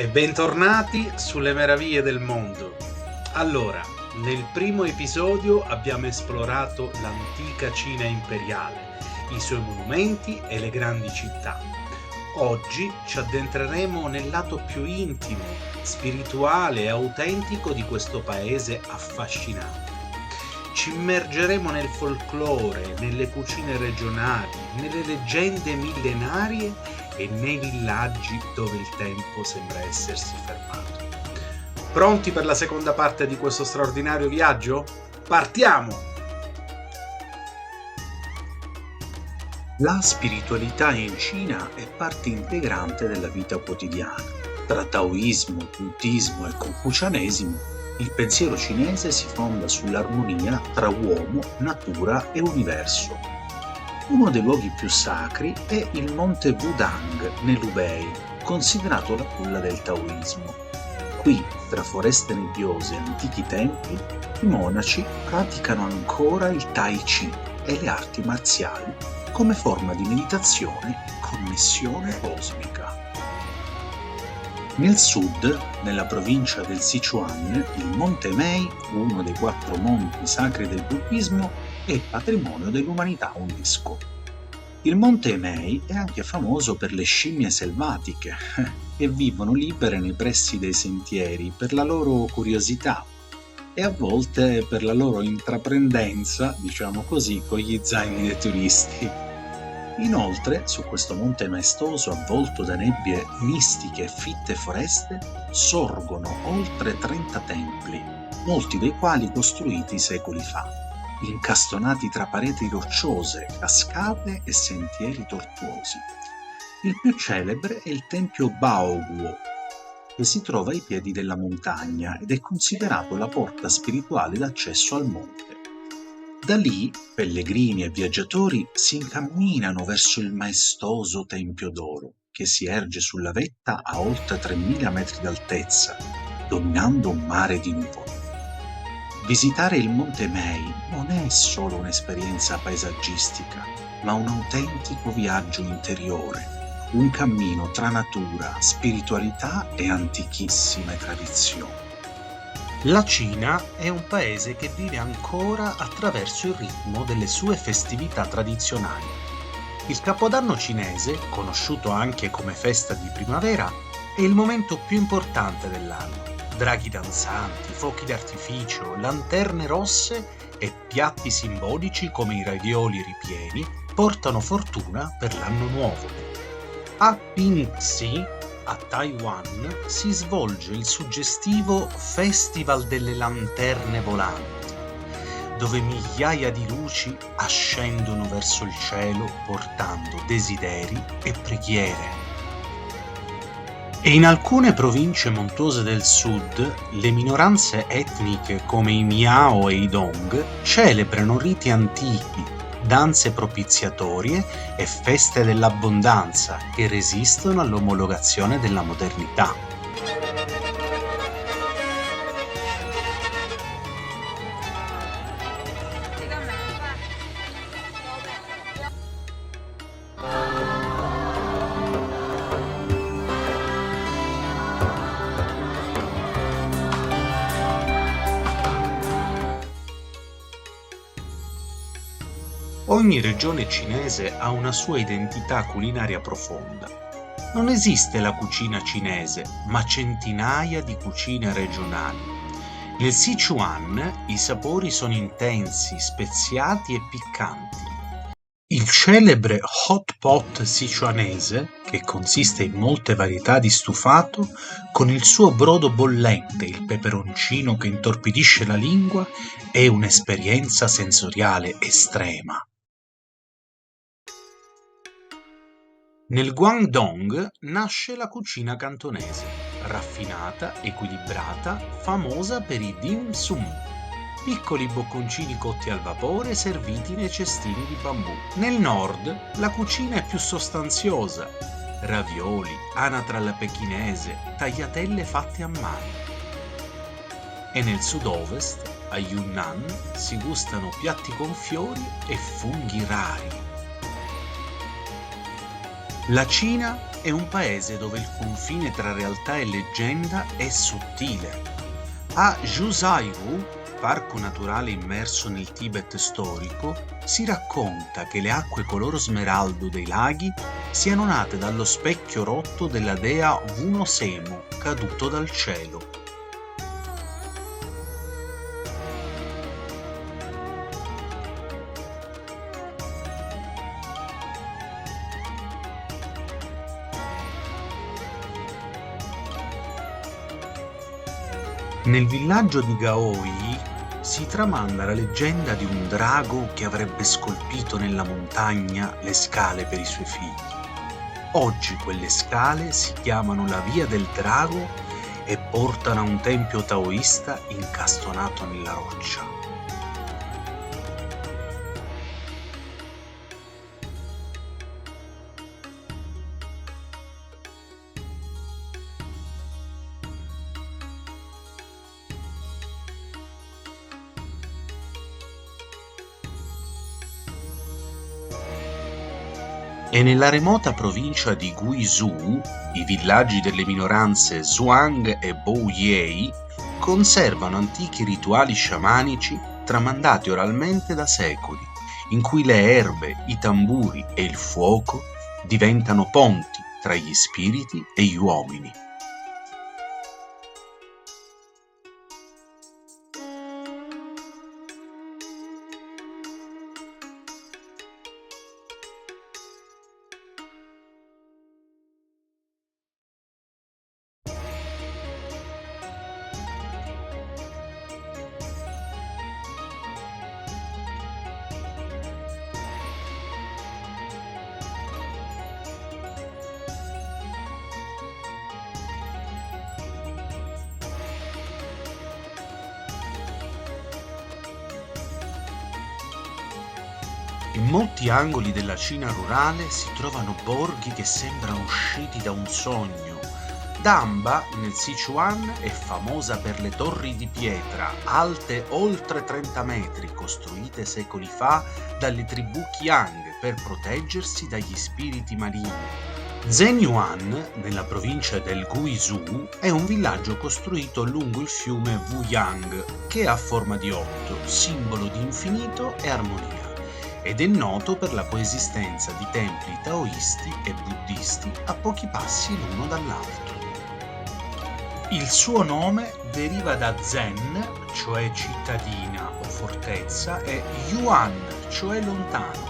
E bentornati sulle meraviglie del mondo. Allora, nel primo episodio abbiamo esplorato l'antica Cina imperiale, i suoi monumenti e le grandi città. Oggi ci addentreremo nel lato più intimo, spirituale e autentico di questo paese affascinante. Ci immergeremo nel folklore, nelle cucine regionali, nelle leggende millenarie e nei villaggi dove il tempo sembra essersi fermato. Pronti per la seconda parte di questo straordinario viaggio? Partiamo! La spiritualità in Cina è parte integrante della vita quotidiana. Tra Taoismo, Buddismo e Confucianesimo, il pensiero cinese si fonda sull'armonia tra uomo, natura e universo. Uno dei luoghi più sacri è il monte Wudang nell'Hubei, considerato la culla del Taoismo. Qui, tra foreste nebbiose e antichi templi, i monaci praticano ancora il Tai Chi e le arti marziali come forma di meditazione e connessione cosmica. Nel sud, nella provincia del Sichuan, il Monte Mei, uno dei 4 monti sacri del buddismo, è patrimonio dell'umanità UNESCO. Il Monte Mei è anche famoso per le scimmie selvatiche, che vivono libere nei pressi dei sentieri per la loro curiosità e a volte per la loro intraprendenza, diciamo così, con gli zaini dei turisti. Inoltre, su questo monte maestoso avvolto da nebbie mistiche e fitte foreste, sorgono oltre 30 templi, molti dei quali costruiti secoli fa, incastonati tra pareti rocciose, cascate e sentieri tortuosi. Il più celebre è il tempio Baoguo, che si trova ai piedi della montagna ed è considerato la porta spirituale d'accesso al monte. Da lì, pellegrini e viaggiatori si incamminano verso il maestoso Tempio d'Oro, che si erge sulla vetta a oltre 3000 metri d'altezza, dominando un mare di nuvole. Visitare il Monte Mei non è solo un'esperienza paesaggistica, ma un autentico viaggio interiore, un cammino tra natura, spiritualità e antichissime tradizioni. La Cina è un paese che vive ancora attraverso il ritmo delle sue festività tradizionali. Il Capodanno cinese, conosciuto anche come festa di primavera, è il momento più importante dell'anno. Draghi danzanti, fuochi d'artificio, lanterne rosse e piatti simbolici come i ravioli ripieni portano fortuna per l'anno nuovo. A Pingxi, a Taiwan, si svolge il suggestivo Festival delle Lanterne Volanti, dove migliaia di luci ascendono verso il cielo portando desideri e preghiere. E in alcune province montuose del sud, le minoranze etniche come i Miao e i Dong celebrano riti antichi, danze propiziatorie e feste dell'abbondanza che resistono all'omologazione della modernità. Ogni regione cinese ha una sua identità culinaria profonda. Non esiste la cucina cinese, ma centinaia di cucine regionali. Nel Sichuan i sapori sono intensi, speziati e piccanti. Il celebre hot pot sichuanese, che consiste in molte varietà di stufato, con il suo brodo bollente e il peperoncino che intorpidisce la lingua, è un'esperienza sensoriale estrema. Nel Guangdong nasce la cucina cantonese, raffinata, equilibrata, famosa per i dim sum, piccoli bocconcini cotti al vapore serviti nei cestini di bambù. Nel nord la cucina è più sostanziosa, ravioli, anatra alla pechinese, tagliatelle fatte a mano. E nel sud-ovest, a Yunnan, si gustano piatti con fiori e funghi rari. La Cina è un paese dove il confine tra realtà e leggenda è sottile. A Zhuhai-hu, parco naturale immerso nel Tibet storico, si racconta che le acque color smeraldo dei laghi siano nate dallo specchio rotto della dea Vunosemo, caduto dal cielo. Nel villaggio di Gaoi si tramanda la leggenda di un drago che avrebbe scolpito nella montagna le scale per i suoi figli. Oggi quelle scale si chiamano la Via del Drago e portano a un tempio taoista incastonato nella roccia. E nella remota provincia di Guizhou, i villaggi delle minoranze Zhuang e Bouyei conservano antichi rituali sciamanici tramandati oralmente da secoli, in cui le erbe, i tamburi e il fuoco diventano ponti tra gli spiriti e gli uomini. In molti angoli della Cina rurale si trovano borghi che sembrano usciti da un sogno. Damba, nel Sichuan, è famosa per le torri di pietra, alte oltre 30 metri, costruite secoli fa dalle tribù Qiang per proteggersi dagli spiriti maligni. Zhenyuan, nella provincia del Guizhou, è un villaggio costruito lungo il fiume Wuyang, che ha forma di 8, simbolo di infinito e armonia, ed è noto per la coesistenza di templi taoisti e buddisti a pochi passi l'uno dall'altro. Il suo nome deriva da Zen, cioè cittadina o fortezza, e Yuan, cioè lontano.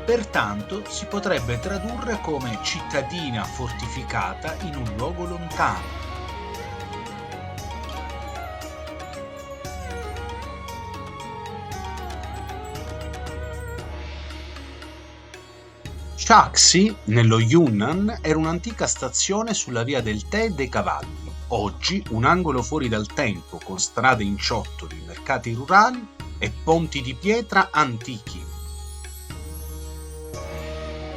Pertanto si potrebbe tradurre come cittadina fortificata in un luogo lontano. Shaxi, nello Yunnan, era un'antica stazione sulla via del tè e dei cavalli. Oggi un angolo fuori dal tempo, con strade in ciottoli, mercati rurali e ponti di pietra antichi.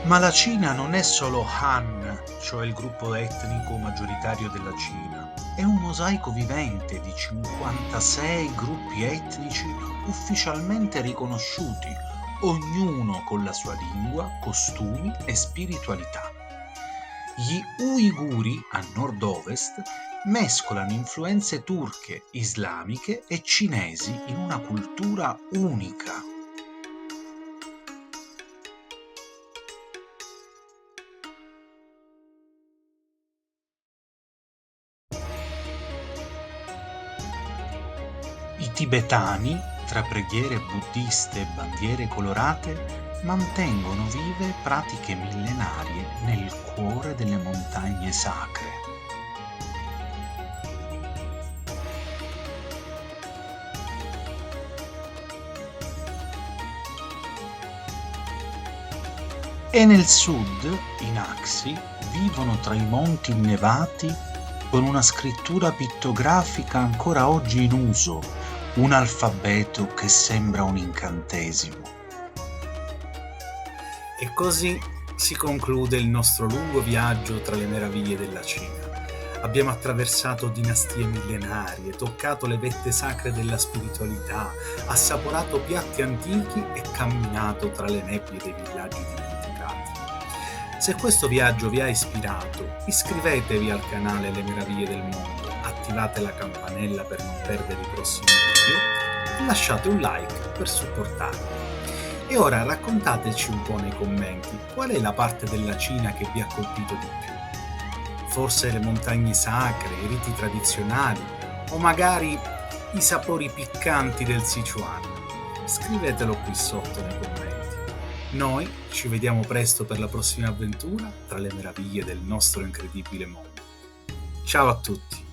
Ma la Cina non è solo Han, cioè il gruppo etnico maggioritario della Cina. È un mosaico vivente di 56 gruppi etnici ufficialmente riconosciuti, ognuno con la sua lingua, costumi e spiritualità. Gli Uiguri, a nord-ovest, mescolano influenze turche, islamiche e cinesi in una cultura unica. I tibetani, tra preghiere buddiste e bandiere colorate, mantengono vive pratiche millenarie nel cuore delle montagne sacre. E nel sud, i Naxi vivono tra i monti innevati con una scrittura pittografica ancora oggi in uso, un alfabeto che sembra un incantesimo. E così si conclude il nostro lungo viaggio tra le meraviglie della Cina. Abbiamo attraversato dinastie millenarie, toccato le vette sacre della spiritualità, assaporato piatti antichi e camminato tra le nebbie dei villaggi dimenticati. Se questo viaggio vi ha ispirato, iscrivetevi al canale Le Meraviglie del Mondo, attivate la campanella per non perdere i prossimi video e lasciate un like per supportarmi. E ora raccontateci un po' nei commenti qual è la parte della Cina che vi ha colpito di più. Forse le montagne sacre, i riti tradizionali o magari i sapori piccanti del Sichuan? Scrivetelo qui sotto nei commenti. Noi ci vediamo presto per la prossima avventura tra le meraviglie del nostro incredibile mondo. Ciao a tutti!